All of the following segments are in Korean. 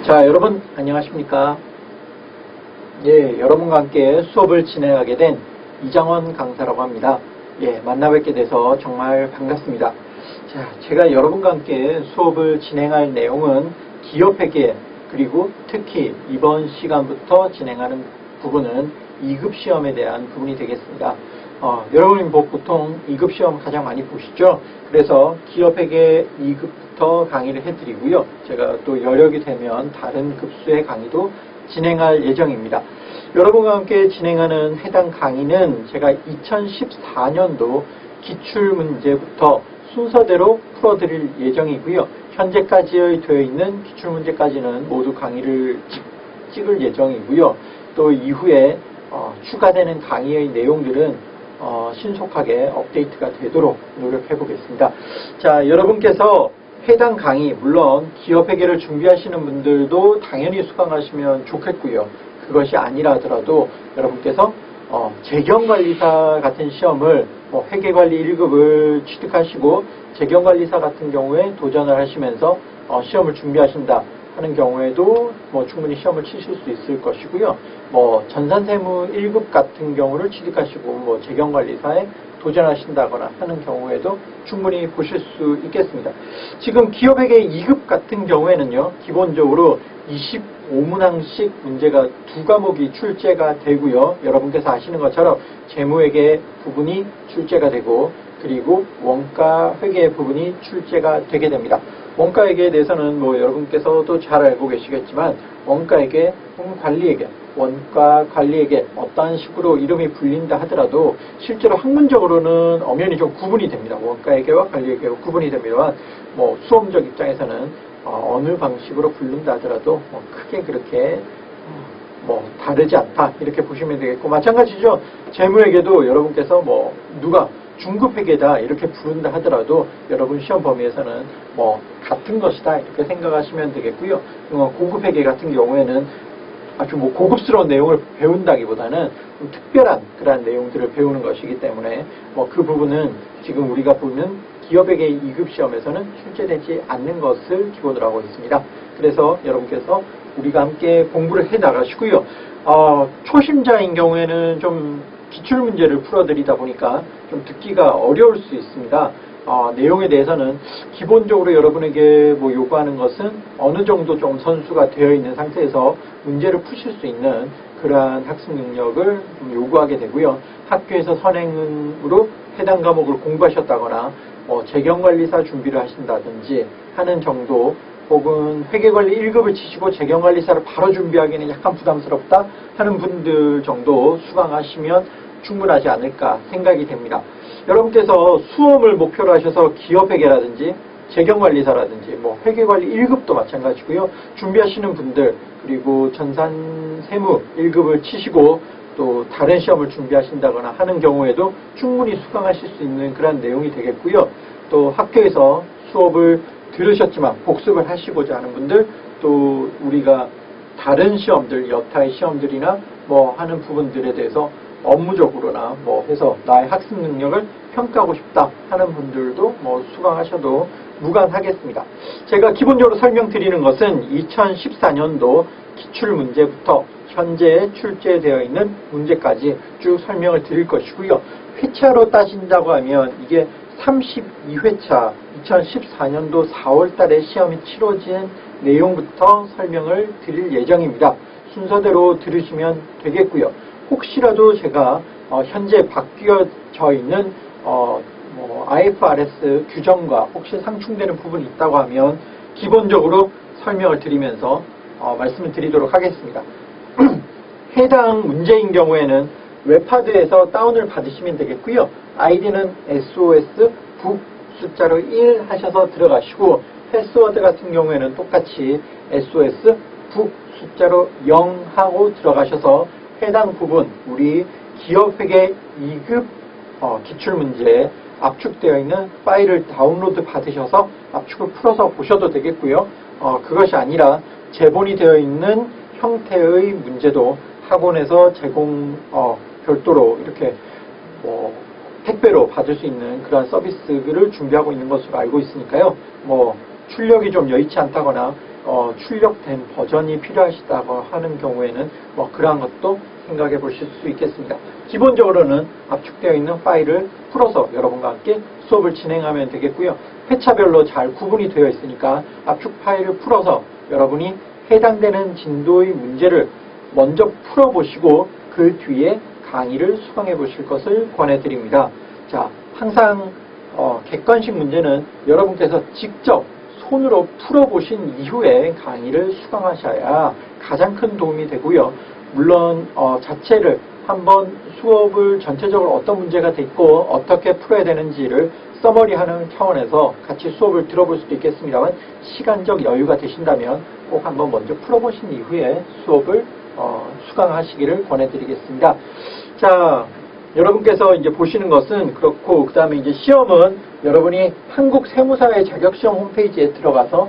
자, 여러분 안녕하십니까? 예, 여러분과 함께 수업을 진행하게 된 이장원 강사라고 합니다. 예, 만나 뵙게 돼서 정말 반갑습니다. 자, 제가 여러분과 함께 수업을 진행할 내용은 기업회계, 그리고 특히 이번 시간부터 진행하는 부분은 2급 시험에 대한 부분이 되겠습니다. 여러분이 뭐 보통 2급 시험 가장 많이 보시죠? 그래서 기업회계 2급부터 강의를 해드리고요. 제가 또 여력이 되면 다른 급수의 강의도 진행할 예정입니다. 여러분과 함께 진행하는 해당 강의는 제가 2014년도 기출문제부터 순서대로 풀어드릴 예정이고요. 현재까지 되어 있는 기출문제까지는 모두 강의를 찍을 예정이고요. 또 이후에 추가되는 강의의 내용들은 신속하게 업데이트가 되도록 노력해 보겠습니다. 자, 여러분께서 해당 강의, 물론 기업회계를 준비하시는 분들도 당연히 수강하시면 좋겠고요. 그것이 아니라 하더라도 여러분께서 재경관리사 같은 시험을 회계관리 1급을 취득하시고 재경관리사 같은 경우에 도전을 하시면서 시험을 준비하신다 하는 경우에도 충분히 시험을 치실 수 있을 것이고요. 전산세무 1급 같은 경우를 취득하시고 재경관리사에 도전하신다거나 하는 경우에도 충분히 보실 수 있겠습니다. 지금 기업회계 2급 같은 경우에는요, 기본적으로 25문항씩 문제가 2과목이 출제가 되고요. 여러분께서 아시는 것처럼 재무회계 부분이 출제가 되고, 그리고 원가 회계 부분이 출제가 되게 됩니다. 원가회계에 대해서는 여러분께서도 잘 알고 계시겠지만, 원가회계 혹은 관리회계, 원가 관리회계 어떠한 식으로 이름이 불린다 하더라도 실제로 학문적으로는 엄연히 좀 구분이 됩니다. 원가회계와 관리회계가 구분이 됩니다만 수험적 입장에서는 어느 방식으로 부른다 하더라도 크게 그렇게 다르지 않다 이렇게 보시면 되겠고, 마찬가지죠. 재무회계도 여러분께서 누가 중급회계다 이렇게 부른다 하더라도 여러분 시험 범위에서는 같은 것이다 이렇게 생각하시면 되겠고요. 고급회계 같은 경우에는 아주 고급스러운 내용을 배운다기보다는 좀 특별한 그러한 내용들을 배우는 것이기 때문에 그 부분은 지금 우리가 보는 기업회계 2급 시험에서는 출제되지 않는 것을 기본으로 하고 있습니다. 그래서 여러분께서 우리가 함께 공부를 해 나가시고요. 초심자인 경우에는 좀 기출문제를 풀어드리다 보니까 좀 듣기가 어려울 수 있습니다. 내용에 대해서는 기본적으로 여러분에게 요구하는 것은 어느 정도 좀 선수가 되어 있는 상태에서 문제를 푸실 수 있는 그러한 학습 능력을 좀 요구하게 되고요. 학교에서 선행으로 해당 과목을 공부하셨다거나 재경관리사 준비를 하신다든지 하는 정도, 혹은 회계관리 1급을 치시고 재경관리사를 바로 준비하기는 약간 부담스럽다 하는 분들 정도 수강하시면 충분하지 않을까 생각이 됩니다. 여러분께서 수험을 목표로 하셔서 기업회계라든지 재경관리사라든지 회계관리 1급도 마찬가지고요. 준비하시는 분들, 그리고 전산세무 1급을 치시고 또 다른 시험을 준비하신다거나 하는 경우에도 충분히 수강하실 수 있는 그런 내용이 되겠고요. 또 학교에서 수업을 들으셨지만 복습을 하시고자 하는 분들, 또 우리가 다른 시험들, 여타의 시험들이나 하는 부분들에 대해서 업무적으로나 해서 나의 학습 능력을 평가하고 싶다 하는 분들도 수강하셔도 무관하겠습니다. 제가 기본적으로 설명드리는 것은 2014년도 기출문제부터 현재 출제되어 있는 문제까지 쭉 설명을 드릴 것이고요. 회차로 따진다고 하면 이게 32회차 2014년도 4월 달에 시험이 치러진 내용부터 설명을 드릴 예정입니다. 순서대로 들으시면 되겠고요. 혹시라도 제가 현재 바뀌어져 있는 IFRS 규정과 혹시 상충되는 부분이 있다고 하면 기본적으로 설명을 드리면서 말씀을 드리도록 하겠습니다. 해당 문제인 경우에는 웹하드에서 다운을 받으시면 되겠고요. 아이디는 SOS 북 숫자로 1 하셔서 들어가시고, 패스워드 같은 경우에는 똑같이 SOS 북 숫자로 0 하고 들어가셔서 해당 부분, 우리 기업회계 2급 기출문제에 압축되어 있는 파일을 다운로드 받으셔서 압축을 풀어서 보셔도 되겠고요. 그것이 아니라 제본이 되어 있는 형태의 문제도 학원에서 제공 별도로 이렇게 택배로 받을 수 있는 그런 서비스를 준비하고 있는 것으로 알고 있으니까요. 출력이 좀 여의치 않다거나 출력된 버전이 필요하시다고 하는 경우에는 뭐 그러한 것도 생각해 보실 수 있겠습니다. 기본적으로는 압축되어 있는 파일을 풀어서 여러분과 함께 수업을 진행하면 되겠고요. 회차별로 잘 구분이 되어 있으니까 압축 파일을 풀어서 여러분이 해당되는 진도의 문제를 먼저 풀어보시고 그 뒤에 강의를 수강해 보실 것을 권해드립니다. 자, 항상 객관식 문제는 여러분께서 직접 손으로 풀어보신 이후에 강의를 수강하셔야 가장 큰 도움이 되고요. 물론 자체를 한번 수업을 전체적으로 어떤 문제가 됐고 어떻게 풀어야 되는지를 서머리하는 차원에서 같이 수업을 들어볼 수도 있겠습니다만 시간적 여유가 되신다면 꼭 한번 먼저 풀어보신 이후에 수업을 수강하시기를 권해드리겠습니다. 자, 여러분께서 이제 보시는 것은 그렇고, 그 다음에 이제 시험은 여러분이 한국세무사회 자격시험 홈페이지에 들어가서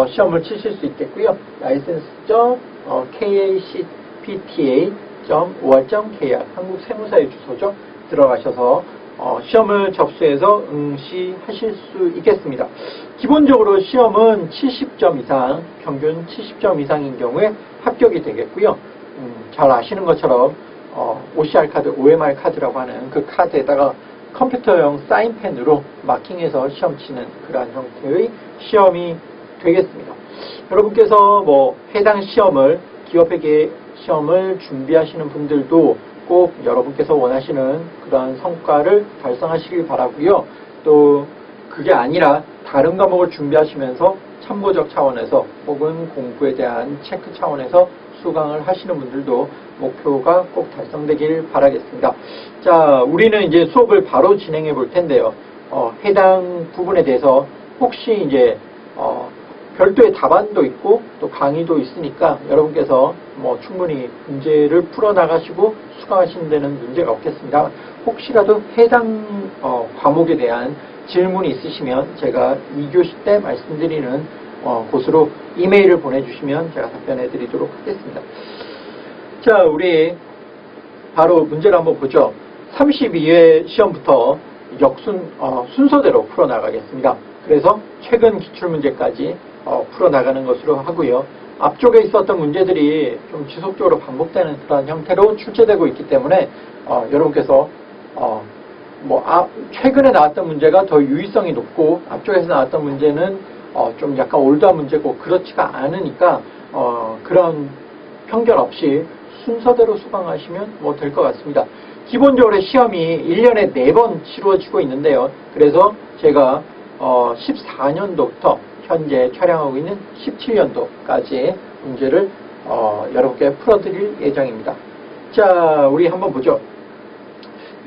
시험을 치실 수 있겠고요. license.kacpta.or.kr 한국세무사회 주소죠. 들어가셔서 시험을 접수해서 응시하실 수 있겠습니다. 기본적으로 시험은 70점 이상, 평균 70점 이상인 경우에 합격이 되겠고요. 잘 아시는 것처럼 OCR 카드, OMR 카드라고 하는 그 카드에다가 컴퓨터용 사인펜으로 마킹해서 시험 치는 그러한 형태의 시험이 되겠습니다. 여러분께서 뭐 해당 시험을, 기업회계 시험을 준비하시는 분들도 꼭 여러분께서 원하시는 그러한 성과를 달성하시길 바라고요. 또 그게 아니라 다른 과목을 준비하시면서 참고적 차원에서 혹은 공부에 대한 체크 차원에서 수강을 하시는 분들도 목표가 꼭 달성되길 바라겠습니다. 자, 우리는 이제 수업을 바로 진행해 볼 텐데요. 해당 부분에 대해서 혹시 이제 별도의 답안도 있고 또 강의도 있으니까 여러분께서 뭐 충분히 문제를 풀어나가시고 수강하시는 데는 문제가 없겠습니다. 혹시라도 해당 과목에 대한 질문이 있으시면 제가 2교시 때 말씀드리는 곳으로 이메일을 보내주시면 제가 답변해 드리도록 하겠습니다. 자, 우리 바로 문제를 한번 보죠. 32회 시험부터 순서대로 풀어나가겠습니다. 그래서 최근 기출문제까지 풀어나가는 것으로 하고요. 앞쪽에 있었던 문제들이 좀 지속적으로 반복되는 그런 형태로 출제되고 있기 때문에 여러분께서 최근에 나왔던 문제가 더 유의성이 높고 앞쪽에서 나왔던 문제는 좀 약간 올드한 문제고 그렇지가 않으니까 그런 편견 없이 순서대로 수강하시면 될 것 같습니다. 기본적으로 시험이 1년에 4번 치루어지고 있는데요. 그래서 제가 14년도부터 현재 촬영하고 있는 17년도까지 문제를 여러분께 풀어드릴 예정입니다. 자, 우리 한번 보죠.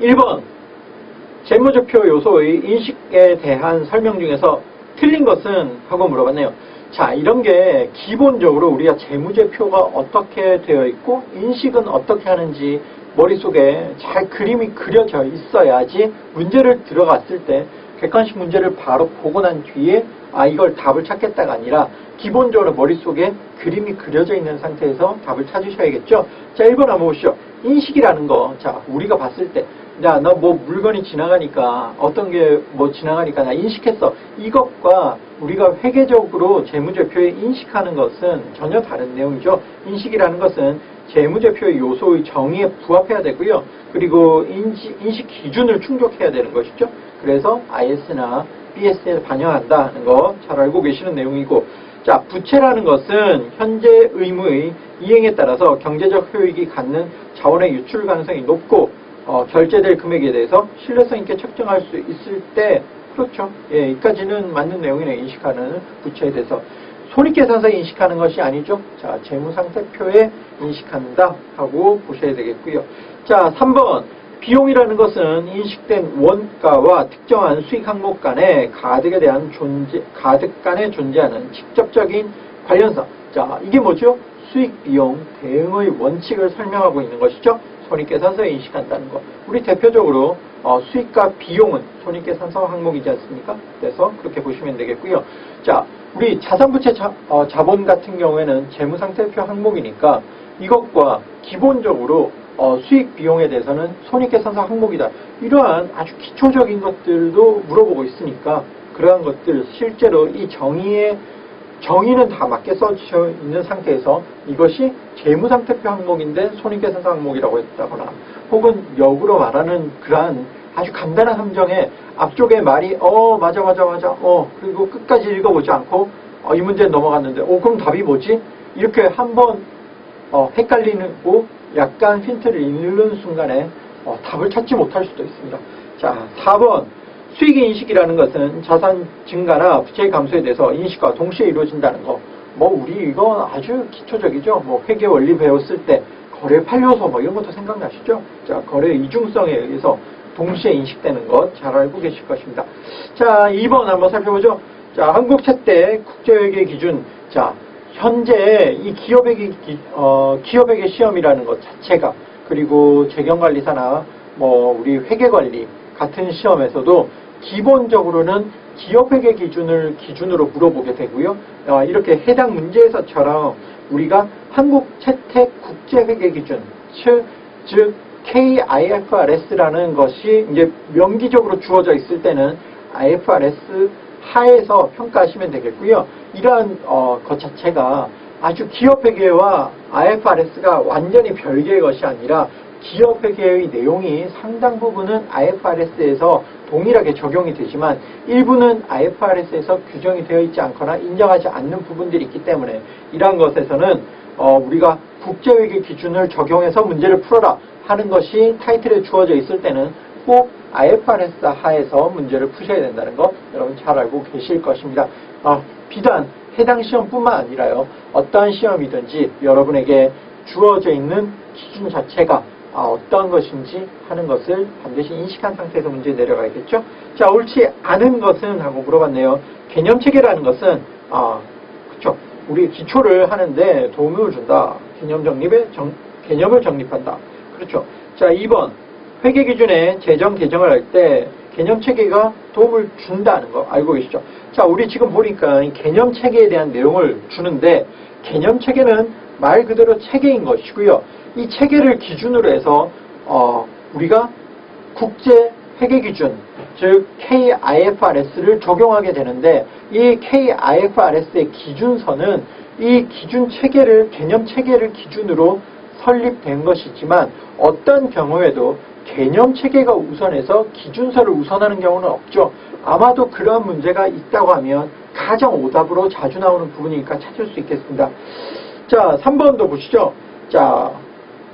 1번 재무제표 요소의 인식에 대한 설명 중에서 틀린 것은? 하고 물어봤네요. 자, 이런 게 기본적으로 우리가 재무제표가 어떻게 되어 있고 인식은 어떻게 하는지 머릿속에 잘 그림이 그려져 있어야지 문제를 들어갔을 때 객관식 문제를 바로 보고 난 뒤에 이걸 답을 찾겠다가 아니라 기본적으로 머릿속에 그림이 그려져 있는 상태에서 답을 찾으셔야겠죠. 자, 1번 한번 보시죠. 인식이라는 거, 자, 우리가 봤을 때 야, 나 물건이 지나가니까 어떤 게 지나가니까 나 인식했어. 이것과 우리가 회계적으로 재무제표에 인식하는 것은 전혀 다른 내용이죠. 인식이라는 것은 재무제표의 요소의 정의에 부합해야 되고요. 그리고 인식 기준을 충족해야 되는 것이죠. 그래서 IS나 BS에 반영한다는 거 잘 알고 계시는 내용이고, 자, 부채라는 것은 현재 의무의 이행에 따라서 경제적 효익이 갖는 자원의 유출 가능성이 높고 결제될 금액에 대해서 신뢰성 있게 책정할 수 있을 때, 그렇죠. 예, 여기까지는 맞는 내용이네. 인식하는 부채에 대해서. 손익계산서에 인식하는 것이 아니죠. 자, 재무상태표에 인식한다 하고 보셔야 되겠고요. 자, 3번. 비용이라는 것은 인식된 원가와 특정한 수익 항목 간의 가득에 대한 가득 간에 존재하는 직접적인 관련성. 자, 이게 뭐죠? 수익, 비용, 대응의 원칙을 설명하고 있는 것이죠. 손익계산서에 인식한다는 것. 우리 대표적으로 수익과 비용은 손익계산서 항목이지 않습니까? 그래서 그렇게 보시면 되겠고요. 자, 우리 자산부채 자본 같은 경우에는 재무상태표 항목이니까 이것과 기본적으로 수익 비용에 대해서는 손익계산서 항목이다. 이러한 아주 기초적인 것들도 물어보고 있으니까 그러한 것들 실제로 이 정의에 정의는 다 맞게 써져 있는 상태에서 이것이 재무상태표 항목인데 손익계산서 항목이라고 했다거나 혹은 역으로 말하는 그러한 아주 간단한 함정에 앞쪽에 말이 맞아 그리고 끝까지 읽어보지 않고 이 문제는 넘어갔는데 그럼 답이 뭐지? 이렇게 한번 헷갈리고 약간 힌트를 잃는 순간에 답을 찾지 못할 수도 있습니다. 자, 4번 수익의 인식이라는 것은 자산 증가나 부채 감소에 대해서 인식과 동시에 이루어진다는 거. 우리 이건 아주 기초적이죠. 회계 원리 배웠을 때 거래 판료소 이런 것도 생각나시죠? 자, 거래 이중성에 의해서 동시에 인식되는 것 잘 알고 계실 것입니다. 자, 2번 한번 살펴보죠. 자, 한국 최대 국제회계 기준. 자, 현재 이 기업회계 시험이라는 것 자체가 그리고 재경관리사나 우리 회계관리 같은 시험에서도 기본적으로는 기업회계 기준을 기준으로 물어보게 되고요. 이렇게 해당 문제에서처럼 우리가 한국 채택 국제회계 기준, 즉 KIFRS라는 것이 이제 명기적으로 주어져 있을 때는 IFRS 하에서 평가하시면 되겠고요. 이러한 것 자체가 아주 기업회계와 IFRS가 완전히 별개의 것이 아니라 기업회계의 내용이 상당 부분은 IFRS에서 동일하게 적용이 되지만 일부는 IFRS에서 규정이 되어 있지 않거나 인정하지 않는 부분들이 있기 때문에 이러한 것에서는 우리가 국제회계 기준을 적용해서 문제를 풀어라 하는 것이 타이틀에 주어져 있을 때는 꼭 IFRS 하에서 문제를 푸셔야 된다는 것 여러분 잘 알고 계실 것입니다. 비단 해당 시험뿐만 아니라요. 어떠한 시험이든지 여러분에게 주어져 있는 기준 자체가 어떠한 것인지 하는 것을 반드시 인식한 상태에서 문제 내려가야겠죠. 자, 옳지 않은 것은 하고 물어봤네요. 개념체계라는 것은 그렇죠. 우리 기초를 하는데 도움을 준다. 개념을 정립한다. 그렇죠. 자, 2번 회계기준의 재정 개정을 할 때 개념체계가 도움을 준다는 거 알고 계시죠? 자, 우리 지금 보니까 개념체계에 대한 내용을 주는데 개념체계는 말 그대로 체계인 것이고요. 이 체계를 기준으로 해서 우리가 국제 회계기준, 즉 KIFRS를 적용하게 되는데 이 KIFRS의 기준서는 이 기준 체계를 개념 체계를 기준으로 설립된 것이지만 어떤 경우에도 개념 체계가 우선해서 기준서를 우선하는 경우는 없죠. 아마도 그러한 문제가 있다고 하면 가장 오답으로 자주 나오는 부분이니까 찾을 수 있겠습니다. 자, 3번도 보시죠. 자,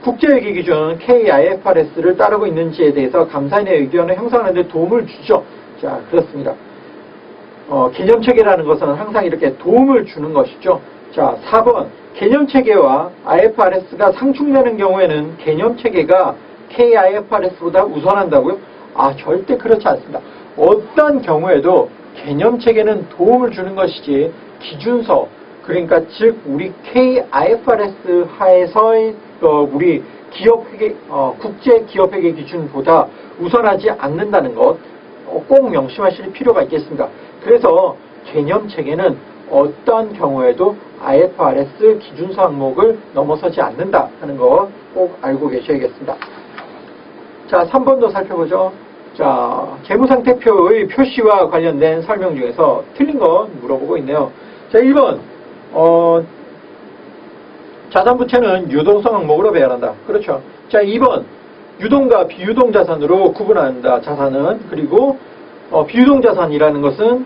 국제회계 기준 KIFRS를 따르고 있는지에 대해서 감사인의 의견을 형성하는 데 도움을 주죠. 자, 그렇습니다. 개념체계라는 것은 항상 이렇게 도움을 주는 것이죠. 자, 4번 개념체계와 IFRS가 상충되는 경우에는 개념체계가 KIFRS보다 우선한다고요? 절대 그렇지 않습니다. 어떤 경우에도 개념체계는 도움을 주는 것이지 기준서, 그러니까 즉 우리 KIFRS 하에서의 우리 기업회계, 국제기업회계 기준보다 우선하지 않는다는 것 꼭 명심하실 필요가 있겠습니다. 그래서 개념체계는 어떤 경우에도 IFRS 기준서 항목을 넘어서지 않는다 하는 거 꼭 알고 계셔야겠습니다. 자, 3번도 살펴보죠. 자, 재무상태표의 표시와 관련된 설명 중에서 틀린 것 물어보고 있네요. 자, 1번 자산부채는 유동성 항목으로 배열한다. 그렇죠. 자, 2번 유동과 비유동 자산으로 구분한다. 자산은. 그리고 비유동 자산이라는 것은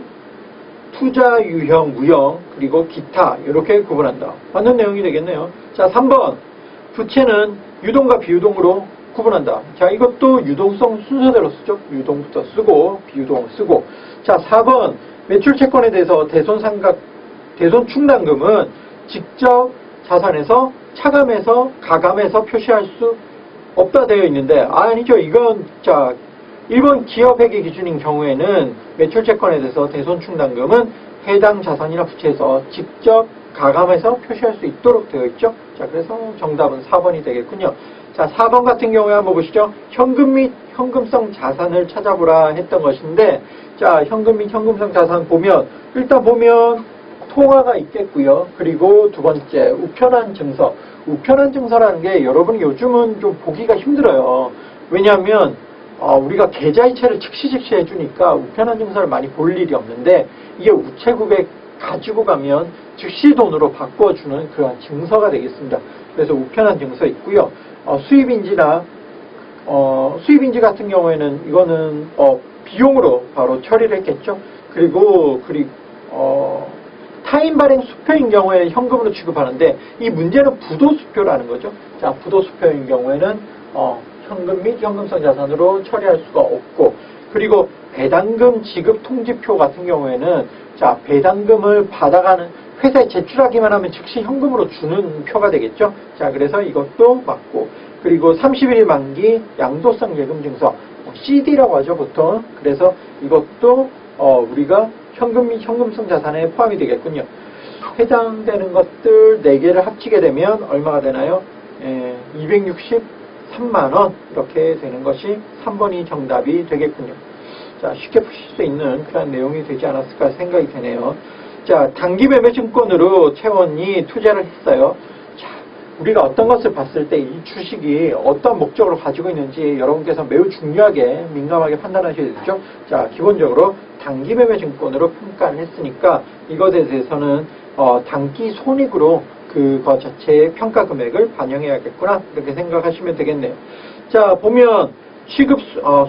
투자, 유형, 무형, 그리고 기타 이렇게 구분한다. 맞는 내용이 되겠네요. 자, 3번 부채는 유동과 비유동으로 구분한다. 자, 이것도 유동성 순서대로 쓰죠. 유동부터 쓰고 비유동 쓰고. 자, 4번 매출채권에 대해서 대손 충당금은 직접 자산에서 차감해서 가감해서 표시할 수 없다 되어 있는데 아니죠. 이건 자 1번 기업회계 기준인 경우에는 매출채권에 대해서 대손 충당금은 해당 자산이나 부채에서 직접 가감해서 표시할 수 있도록 되어 있죠. 자, 그래서 정답은 4번이 되겠군요. 자, 4번 같은 경우에 한번 보시죠. 현금 및 현금성 자산을 찾아보라 했던 것인데 자, 현금 및 현금성 자산 보면 일단 보면 통화가 있겠고요. 그리고 두 번째 우편한 증서. 우편한 증서라는 게 여러분 요즘은 좀 보기가 힘들어요. 왜냐하면 우리가 계좌이체를 즉시 해주니까 우편한 증서를 많이 볼 일이 없는데 이게 우체국에 가지고 가면 즉시 돈으로 바꿔주는 그런 증서가 되겠습니다. 그래서 우편한 증서 있고요. 수입인지나 수입인지 같은 경우에는 이거는 비용으로 바로 처리를 했겠죠. 그리고 타인 발행 수표인 경우에 현금으로 취급하는데 이 문제는 부도 수표라는 거죠. 자, 부도 수표인 경우에는 현금 및 현금성 자산으로 처리할 수가 없고, 그리고 배당금 지급 통지표 같은 경우에는 자, 배당금을 받아가는 회사에 제출하기만 하면 즉시 현금으로 주는 표가 되겠죠. 자, 그래서 이것도 맞고, 그리고 30일 만기 양도성 예금 증서 CD라고 하죠, 보통. 그래서 이것도 우리가 현금 및 현금성 자산에 포함이 되겠군요. 해당되는 것들 4개를 합치게 되면 얼마가 되나요? 263만원 이렇게 되는 것이 3번이 정답이 되겠군요. 자, 쉽게 푸실 수 있는 그런 내용이 되지 않았을까 생각이 되네요. 자, 단기 매매 증권으로 채원이 투자를 했어요. 자, 우리가 어떤 것을 봤을 때 이 주식이 어떤 목적으로 가지고 있는지 여러분께서 매우 중요하게 민감하게 판단하셔야 되죠. 자, 기본적으로 단기 매매 증권으로 평가를 했으니까 이것에 대해서는 단기 손익으로 그것 자체의 평가 금액을 반영해야겠구나, 이렇게 생각하시면 되겠네요. 자, 보면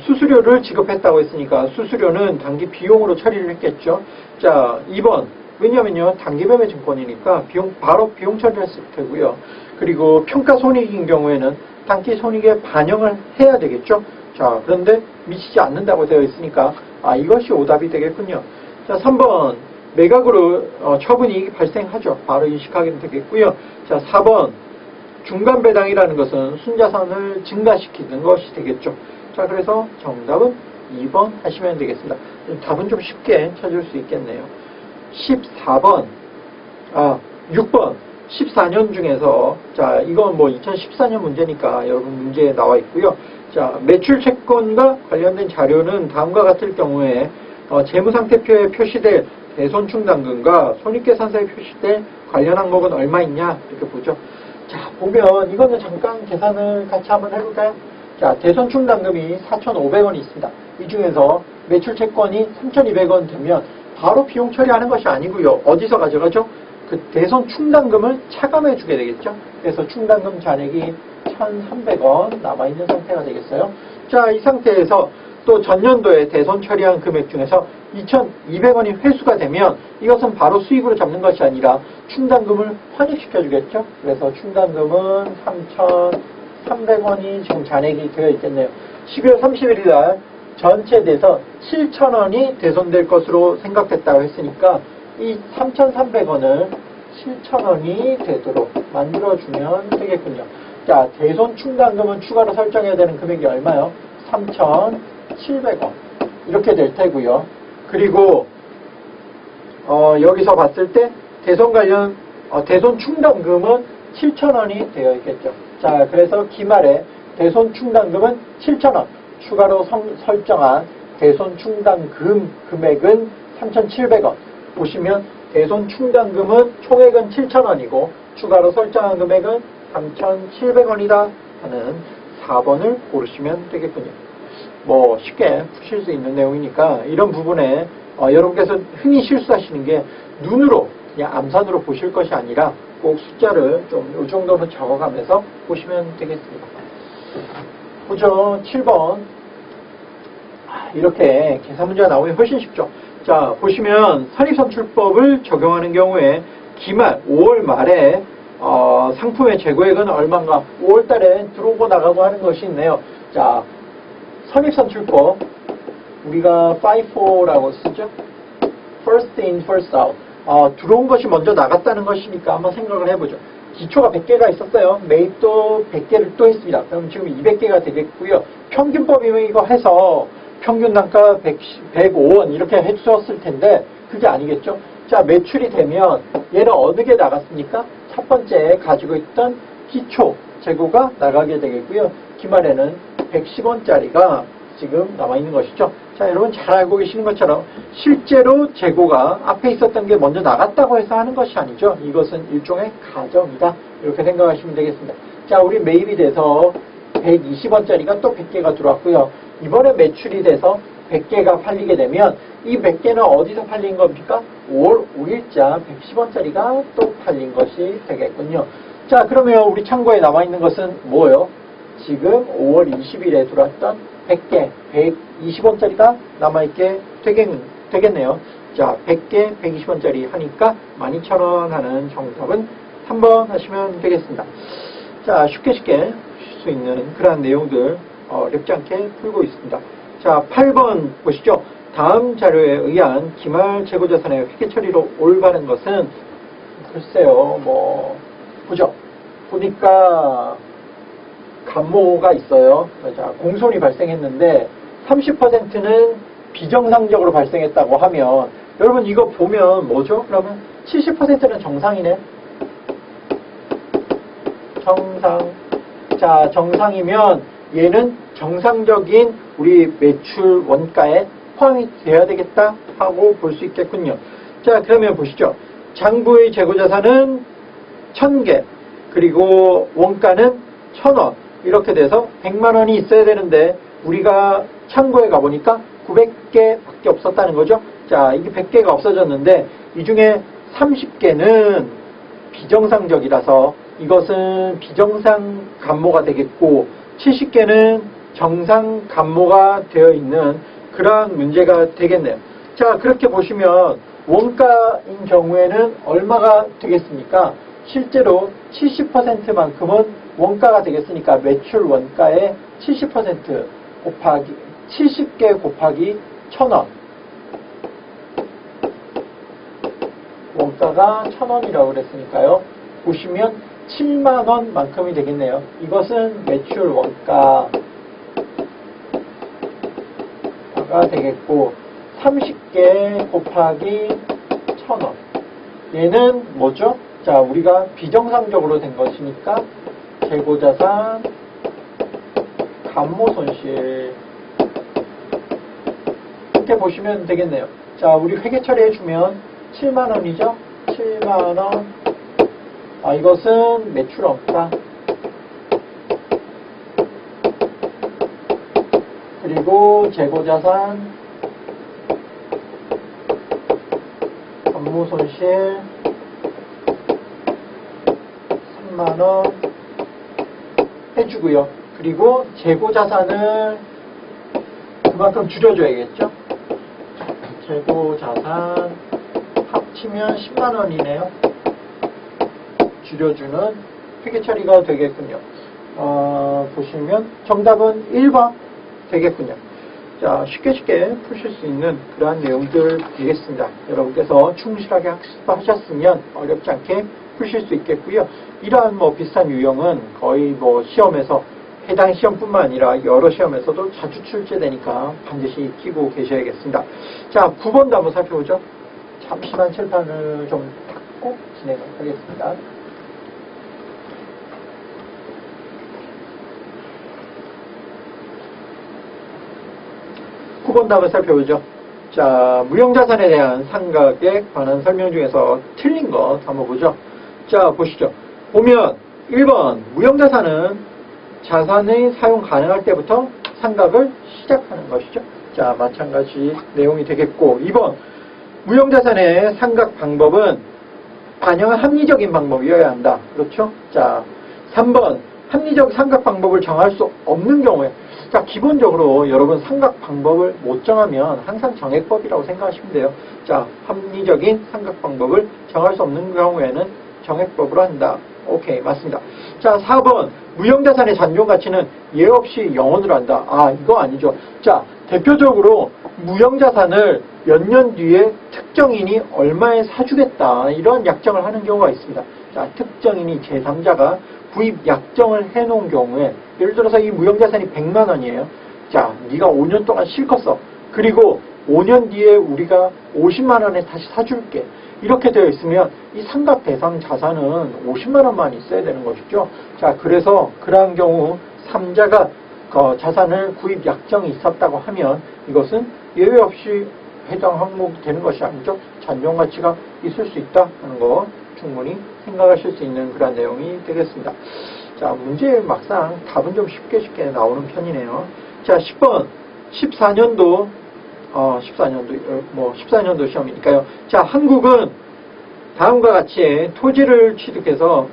수수료를 지급했다고 했으니까 수수료는 단기 비용으로 처리를 했겠죠. 자, 2번. 왜냐면요, 단기 매매 증권이니까 바로 비용 처리를 했을 테고요. 그리고 평가 손익인 경우에는 단기 손익에 반영을 해야 되겠죠. 자, 그런데 미치지 않는다고 되어 있으니까 이것이 오답이 되겠군요. 자, 3번. 매각으로 처분이익이 발생하죠. 바로 인식하게 되겠고요. 자, 4번. 중간 배당이라는 것은 순자산을 증가시키는 것이 되겠죠. 자, 그래서 정답은 2번 하시면 되겠습니다. 답은 좀 쉽게 찾을 수 있겠네요. 14번, 6번, 14년 중에서, 자, 이건 뭐 2014년 문제니까 여러분 문제에 나와 있고요. 자, 매출 채권과 관련된 자료는 다음과 같을 경우에 재무상태표에 표시될 대손충당금과 손익계산서에 표시될 관련 항목은 얼마 있냐, 이렇게 보죠. 자, 보면 이거는 잠깐 계산을 같이 한번 해볼까요? 자, 대손충당금이 4,500원이 있습니다. 이 중에서 매출채권이 3,200원 되면 바로 비용 처리하는 것이 아니고요. 어디서 가져가죠? 그 대손충당금을 차감해 주게 되겠죠. 그래서 충당금 잔액이 1,300원 남아있는 상태가 되겠어요. 자, 이 상태에서 또 전년도에 대손 처리한 금액 중에서 2,200원이 회수가 되면 이것은 바로 수익으로 잡는 것이 아니라 충당금을 환입시켜 주겠죠. 그래서 충당금은 3,300원이 지금 잔액이 되어 있겠네요. 12월 31일 날 전체 돼서 7,000원이 대손될 것으로 생각됐다고 했으니까 이 3,300원을 7,000원이 되도록 만들어주면 되겠군요. 자, 대손 충당금은 추가로 설정해야 되는 금액이 얼마요? 3,700원 이렇게 될 테고요. 그리고 여기서 봤을 때 대손 관련 대손 충당금은 7,000원이 되어 있겠죠. 자, 그래서 기말에 대손 충당금은 7,000원, 추가로 설정한 대손 충당금 금액은 3,700원. 보시면 대손 충당금은 총액은 7,000원이고 추가로 설정한 금액은 3,700원이다 하는 4번을 고르시면 되겠군요. 뭐 쉽게 푸실 수 있는 내용이니까 이런 부분에 여러분께서 흔히 실수하시는 게 눈으로 그냥 암산으로 보실 것이 아니라 꼭 숫자를 좀 이 정도는 적어가면서 보시면 되겠습니다. 보죠. 7번. 이렇게 계산 문제가 나오면 훨씬 쉽죠. 자, 보시면 선입선출법을 적용하는 경우에 기말 5월 말에 상품의 재고액은 얼마인가 5월 달에 들어오고 나가고 하는 것이 있네요. 자, 선입선출법 우리가 FIFO라고 쓰죠. First in, first out. 들어온 것이 먼저 나갔다는 것이니까 한번 생각을 해보죠. 기초가 100개가 있었어요. 매입도 100개를 또 했습니다. 그럼 지금 200개가 되겠고요. 평균법이면 이거 해서 평균 단가 105원 이렇게 해주셨을 텐데 그게 아니겠죠. 자, 매출이 되면 얘는 어느 게 나갔습니까? 첫 번째 가지고 있던 기초 재고가 나가게 되겠고요. 기말에는 110원짜리가 지금 남아있는 것이죠. 자, 여러분 잘 알고 계시는 것처럼 실제로 재고가 앞에 있었던 게 먼저 나갔다고 해서 하는 것이 아니죠. 이것은 일종의 가정이다. 이렇게 생각하시면 되겠습니다. 자, 우리 매입이 돼서 120원짜리가 또 100개가 들어왔고요. 이번에 매출이 돼서 100개가 팔리게 되면 이 100개는 어디서 팔린 겁니까? 5월 5일자 110원짜리가 또 팔린 것이 되겠군요. 자, 그러면 우리 창고에 남아있는 것은 뭐예요? 지금 5월 20일에 들어왔던 100개, 120원짜리가 남아있게 되겠네요. 자, 100개, 120원짜리 하니까 12,000원 하는 정답은 3번 하시면 되겠습니다. 자, 쉽게 쉴 수 있는 그러한 내용들 어렵지 않게 풀고 있습니다. 자, 8번 보시죠. 다음 자료에 의한 기말 재고자산의 회계 처리로 올바른 것은 글쎄요, 보죠. 보니까 감모가 있어요. 자, 공손이 발생했는데 30%는 비정상적으로 발생했다고 하면 여러분 이거 보면 뭐죠? 그러면 70%는 정상이네. 정상. 자, 정상이면 얘는 정상적인 우리 매출 원가에 포함이 되어야 되겠다 하고 볼 수 있겠군요. 자, 그러면 보시죠. 장부의 재고자산은 1000개, 그리고 원가는 1000원. 이렇게 돼서 100만원이 있어야 되는데 우리가 창고에 가보니까 900개밖에 없었다는 거죠. 자, 이게 100개가 없어졌는데 이 중에 30개는 비정상적이라서 이것은 비정상 감모가 되겠고 70개는 정상 감모가 되어 있는 그러한 문제가 되겠네요. 자, 그렇게 보시면 원가인 경우에는 얼마가 되겠습니까? 실제로 70%만큼은 원가가 되겠으니까 매출 원가의 70% 곱하기 70개 곱하기 1000원, 원가가 1000원이라고 그랬으니까요. 보시면 7만원 만큼이 되겠네요. 이것은 매출 원가가 되겠고 30개 곱하기 1000원, 얘는 뭐죠? 자, 우리가 비정상적으로 된 것이니까 재고자산 감모손실 이렇게 보시면 되겠네요. 자, 우리 회계 처리해주면 7만원이죠? 7만원. 아, 이것은 매출 원가. 그리고 재고자산 감모손실 3만원 해주고요. 그리고 재고자산을 그만큼 줄여줘야겠죠. 재고자산 합치면 10만원이네요. 줄여주는 회계 처리가 되겠군요. 보시면 정답은 1번 되겠군요. 자, 쉽게 푸실 수 있는 그러한 내용들 되겠습니다. 여러분께서 충실하게 학습하셨으면 어렵지 않게 푸실 수 있겠고요. 이러한 비슷한 유형은 거의 시험에서 해당 시험뿐만 아니라 여러 시험에서도 자주 출제되니까 반드시 익히고 계셔야겠습니다. 자, 9번도 한번 살펴보죠. 잠시만 칠판을 좀 닫고 진행을 하겠습니다. 9번 답을 살펴보죠. 자, 무형자산에 대한 상각에 관한 설명 중에서 틀린 것 한번 보죠. 자, 보시죠. 보면 1번 무형자산은 자산의 사용 가능할 때부터 상각을 시작하는 것이죠. 자, 마찬가지 내용이 되겠고 2번 무형자산의 상각 방법은 반영한 합리적인 방법이어야 한다. 그렇죠? 자, 3번 합리적 상각 방법을 정할 수 없는 경우에, 자, 기본적으로 여러분 상각 방법을 못 정하면 항상 정액법이라고 생각하시면 돼요. 자, 합리적인 상각 방법을 정할 수 없는 경우에는 정액법으로 한다. 오케이, 맞습니다. 자, 4번 무형자산의 잔존가치는 예 없이 0원으로 한다. 아, 이거 아니죠. 자, 대표적으로 무형자산을 몇 년 뒤에 특정인이 얼마에 사주겠다, 이런 약정을 하는 경우가 있습니다. 자, 특정인이 제3자가 구입 약정을 해놓은 경우에, 예를 들어서 이 무형자산이 100만 원이에요. 자, 네가 5년 동안 실컷 써. 그리고 5년 뒤에 우리가 50만 원에 다시 사줄게. 이렇게 되어 있으면 이 상각 대상 자산은 50만 원만 있어야 되는 것이죠. 자, 그래서 그러한 경우 3자가 자산을 구입 약정이 있었다고 하면 이것은 예외 없이 해당 항목이 되는 것이 아니죠. 잔존가치가 있을 수 있다 하는 거 충분히 생각하실 수 있는 그런 내용이 되겠습니다. 자, 문제 막상 답은 좀 쉽게 나오는 편이네요. 자, 10번 14년도 14년도 시험이니까요. 자, 한국은 다음과 같이 토지를 취득해서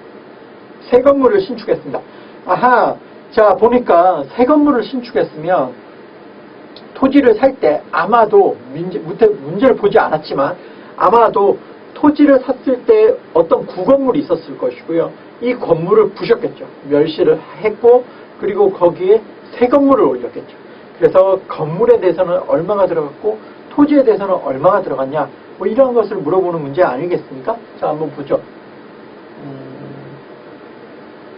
새 건물을 신축했습니다. 아하, 자, 보니까 새 건물을 신축했으면 토지를 살 때 아마도 문제를 보지 않았지만 아마도 토지를 샀을 때 어떤 구건물이 있었을 것이고요. 이 건물을 부셨겠죠. 멸시를 했고 그리고 거기에 새 건물을 올렸겠죠. 그래서 건물에 대해서는 얼마가 들어갔고 토지에 대해서는 얼마가 들어갔냐 뭐 이런 것을 물어보는 문제 아니겠습니까? 자, 한번 보죠.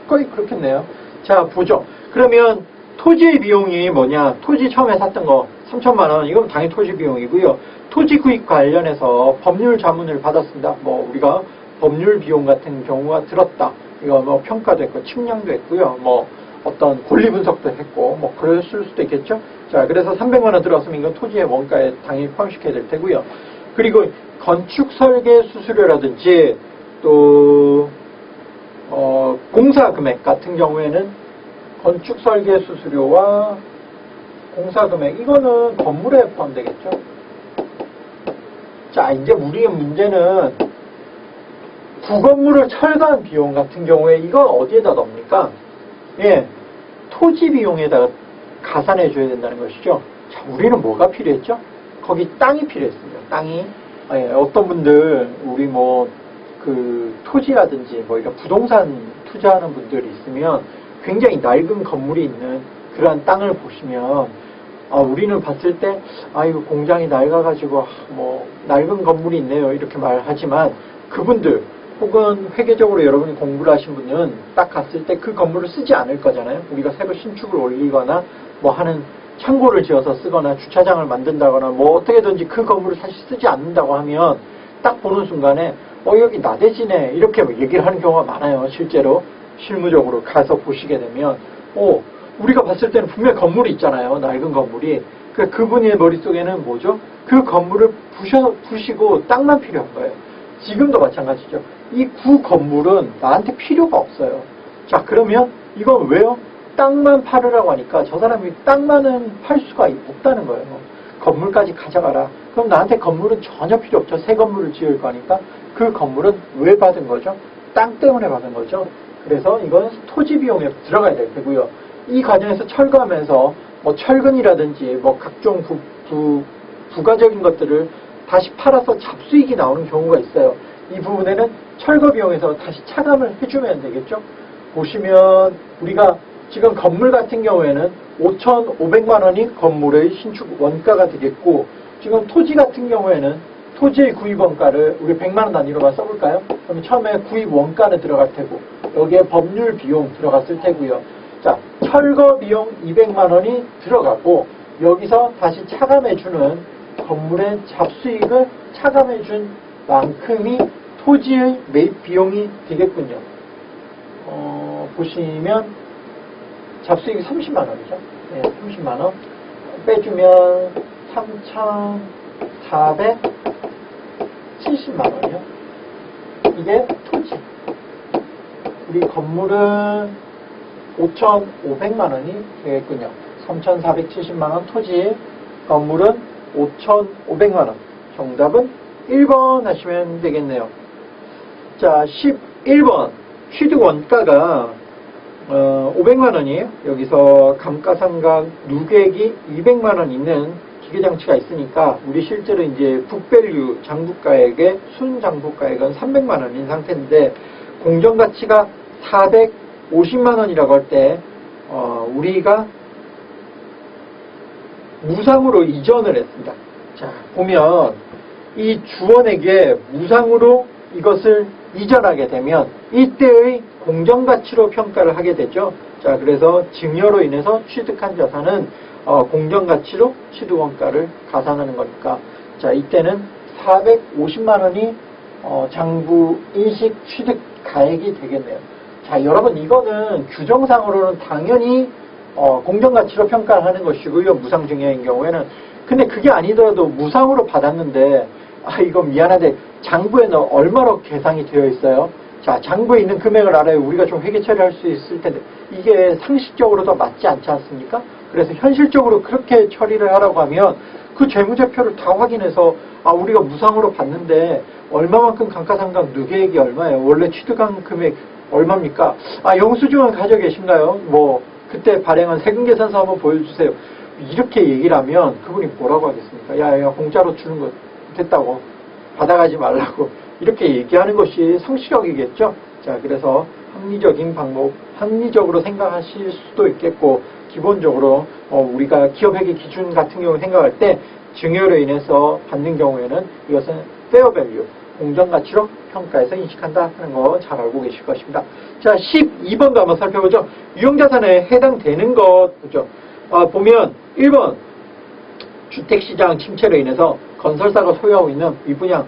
거의 그렇겠네요. 자, 보죠. 그러면 토지의 비용이 뭐냐? 토지 처음에 샀던 거 3천만 원, 이건 당연히 토지 비용이고요. 토지 구입 관련해서 법률 자문을 받았습니다. 뭐 우리가 법률 비용 같은 경우가 들었다. 이거 뭐 평가도 했고 측량도 했고요. 뭐 어떤 권리 분석도 했고 뭐 그랬을 수도 있겠죠. 자, 그래서 300만 원 들어왔으면 이건 토지의 원가에 당연히 포함시켜야 될 테고요. 그리고 건축 설계 수수료라든지 또 공사 금액 같은 경우에는 건축 설계 수수료와 공사 금액 이거는 건물에 포함되겠죠. 자, 이제 우리의 문제는 구건물을 철거한 비용 같은 경우에 이건 어디에다 넣습니까? 예, 토지 비용에다가 가산해 줘야 된다는 것이죠. 자, 우리는 뭐가 필요했죠? 거기 땅이 필요했습니다. 땅이. 어떤 분들 우리 토지라든지 이런 부동산 투자하는 분들이 있으면 굉장히 낡은 건물이 있는 그러한 땅을 보시면 우리는 봤을 때 이거 공장이 낡아가지고 낡은 건물이 있네요 이렇게 말하지만 그분들 혹은 회계적으로 여러분이 공부를 하신 분은 딱 갔을 때 그 건물을 쓰지 않을 거잖아요. 우리가 새로 신축을 올리거나 하는 창고를 지어서 쓰거나 주차장을 만든다거나 어떻게든지 그 건물을 사실 쓰지 않는다고 하면 딱 보는 순간에 여기 나대지네 이렇게 얘기를 하는 경우가 많아요. 실제로 실무적으로 가서 보시게 되면 우리가 봤을 때는 분명히 건물이 있잖아요. 낡은 건물이. 그분의 머릿속에는 뭐죠? 그 건물을 부시고 땅만 필요한 거예요. 지금도 마찬가지죠. 이 구 건물은 나한테 필요가 없어요. 자, 그러면 이건 왜요? 땅만 팔으라고 하니까 저 사람이 땅만은 팔 수가 없다는 거예요. 건물까지 가져가라. 그럼 나한테 건물은 전혀 필요 없죠. 새 건물을 지을 거니까. 그 건물은 왜 받은 거죠? 땅 때문에 받은 거죠. 그래서 이건 토지 비용에 들어가야 될 테고요. 이 과정에서 철거하면서 철근이라든지 각종 부가적인 것들을 다시 팔아서 잡수익이 나오는 경우가 있어요. 이 부분에는 철거 비용에서 다시 차감을 해주면 되겠죠. 보시면 우리가 지금 건물 같은 경우에는 5,500만 원이 건물의 신축 원가가 되겠고 지금 토지 같은 경우에는 토지의 구입 원가를 우리 100만 원 단위로만 써볼까요? 그럼 처음에 구입 원가는 들어갈 테고 여기에 법률 비용 들어갔을 테고요. 자, 철거 비용 200만 원이 들어가고 여기서 다시 차감해주는 건물의 잡수익을 차감해준 만큼이 토지의 매입 비용이 되겠군요. 보시면 잡수익이 30만 원이죠. 네, 30만 원 빼주면 3,470만 원이요. 이게 토지. 우리 건물은 5,500만 원이 되겠군요. 3,470만 원 토지, 건물은 5,500만 원. 정답은 1번 하시면 되겠네요. 자, 11번. 취득 원가가 500만 원이에요. 여기서 감가상각 누계액이 200만 원 있는 기계장치가 있으니까 우리 실제로 이제 북밸류 장부가액의 순장부가액은 300만 원인 상태인데 공정가치가 450만 원이라고 할 때 우리가 무상으로 이전을 했습니다. 자, 보면 이 주원에게 무상으로 이것을 이전하게 되면 이때의 공정가치로 평가를 하게 되죠. 자, 그래서 증여로 인해서 취득한 자산은 공정가치로 취득원가를 가산하는 거니까 자, 이때는 450만 원이 장부인식 취득가액이 되겠네요. 자, 여러분 이거는 규정상으로는 당연히 공정가치로 평가를 하는 것이고요. 무상증여인 경우에는. 근데 그게 아니더라도 무상으로 받았는데 이거 미안한데 장부에는 얼마로 계산이 되어 있어요? 자, 장부에 있는 금액을 알아야 우리가 좀 회계 처리할 수 있을 텐데 이게 상식적으로도 맞지 않지 않습니까? 그래서 현실적으로 그렇게 처리를 하라고 하면 그 재무제표를 다 확인해서 우리가 무상으로 받는데 얼마만큼 감가상각 누계액이 얼마예요? 원래 취득한 금액 얼마입니까? 영수증은 가지고 계신가요? 뭐 그때 발행한 세금계산서 한번 보여주세요. 이렇게 얘기를 하면 그분이 뭐라고 하겠습니까? 야 공짜로 주는 거 됐다고 받아가지 말라고 이렇게 얘기하는 것이 상식적이겠죠. 자, 그래서 합리적인 방법, 합리적으로 생각하실 수도 있겠고, 기본적으로 우리가 기업회계 기준 같은 경우 생각할 때 증여로 인해서 받는 경우에는 이것은 페어 밸류, 공정가치로 평가해서 인식한다 하는 거 잘 알고 계실 것입니다. 자, 12번도 한번 살펴보죠. 유형자산에 해당되는 것 보죠. 보면 1번 주택시장 침체로 인해서 건설사가 소유하고 있는 미분양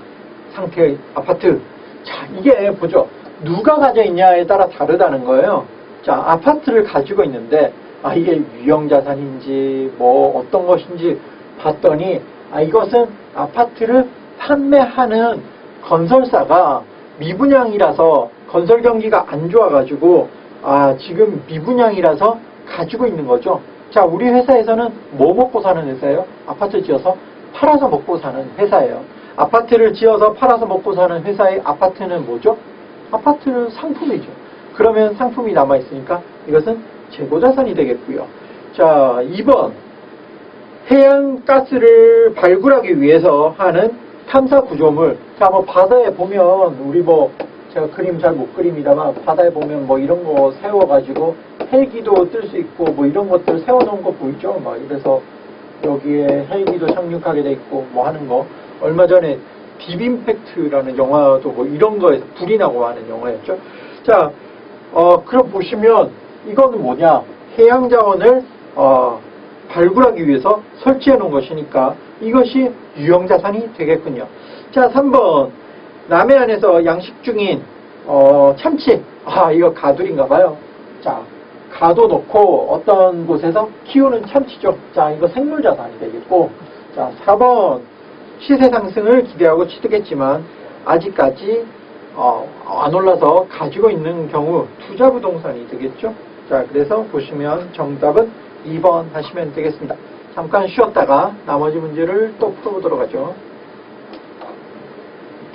상태의 아파트. 자, 이게 보죠. 누가 가져 있냐에 따라 다르다는 거예요. 자, 아파트를 가지고 있는데 이게 유형자산인지 뭐 어떤 것인지 봤더니 이것은 아파트를 판매하는 건설사가 미분양이라서 건설 경기가 안 좋아가지고 지금 미분양이라서 가지고 있는 거죠. 자, 우리 회사에서는 뭐 먹고 사는 회사예요? 아파트 지어서 팔아서 먹고 사는 회사예요. 아파트를 지어서 팔아서 먹고 사는 회사의 아파트는 뭐죠? 아파트는 상품이죠. 그러면 상품이 남아있으니까 이것은 재고자산이 되겠고요. 자, 2번 해양가스를 발굴하기 위해서 하는 탐사구조물. 자, 뭐 바다에 보면 우리 제가 그림 잘 못 그립니다만 바다에 보면 이런 거 세워가지고 헬기도 뜰 수 있고 이런 것들 세워놓은 거 보이죠? 이래서 여기에 헬기도 착륙하게 돼 있고 하는 거. 얼마 전에 딥임팩트라는 영화도 이런 거에서 불이 나고 하는 영화였죠. 자, 그럼 보시면 이거는 뭐냐? 해양자원을 발굴하기 위해서 설치해 놓은 것이니까 이것이 유형자산이 되겠군요. 자, 3번 남해안에서 양식 중인 참치. 이거 가두리인가 봐요. 자, 가둬 놓고 어떤 곳에서 키우는 참치죠. 자, 이거 생물자산이 되겠고. 자, 4번 시세 상승을 기대하고 취득했지만 아직까지 안 올라서 가지고 있는 경우 투자부동산이 되겠죠. 자, 그래서 보시면 정답은 2번 하시면 되겠습니다. 잠깐 쉬었다가 나머지 문제를 또 풀어보도록 하죠.